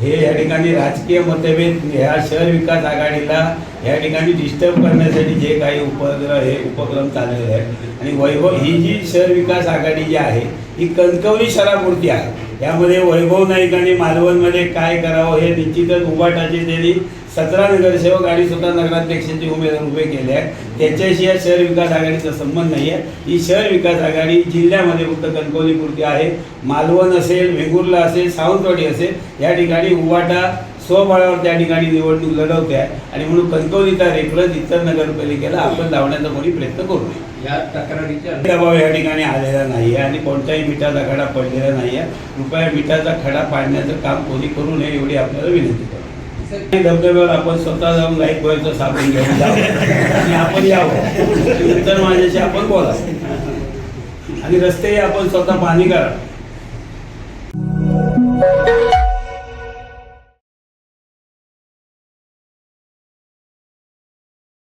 हे या ठिकाणी राजकीय मतभेद ह्या शहर विकास आघाडीला या ठिकाणी डिस्टर्ब करण्यासाठी जे काही उपक्रम चाललेले आहेत आणि वैभव ही जी शहर विकास आघाडी जी आहे ही कणकवली शहरापुरती आहे। यामध्ये वैभव नाईक आणि मालवणमध्ये काय करावं हे निश्चितच उभाटाचे त्यांनी 17 नगरसेवक आणि स्वतः नगराध्यक्षाचे उमेदवार उभे केले आहेत। त्याच्याशी या शहर विकास आघाडीचा संबंध नाही आहे। ही शहर विकास आघाडी जिल्ह्यामध्ये फक्त कणकवलीपुरती आहे। मालवण असेल, वेंगुर्ला असेल, सावंतवाडी असेल या ठिकाणी उभाटा स्वबळावर त्या ठिकाणी निवडणूक लढवते आहे आणि म्हणून कणकवलीचा रेफरन्स इतर नगरपालिकेला आपण लावण्याचा कोणी प्रयत्न करू नये। या तक्रारीच्या दबाव या ठिकाणी आलेला नाही आहे आणि कोणताही मिठाचा खडा पडलेला नाही आहे। कृपया मिठाचा खडा पाडण्याचं काम कोणी करू नये एवढी आपल्याला विनंती करतो। धबधब्यावर आपण स्वतः जाऊन लाईफ बॉयचं साबण घेऊन जावं आणि आपण यावं, इतर माझ्याशी आपण बोलावं आणि रस्तेही आपण स्वतः पाणी करा।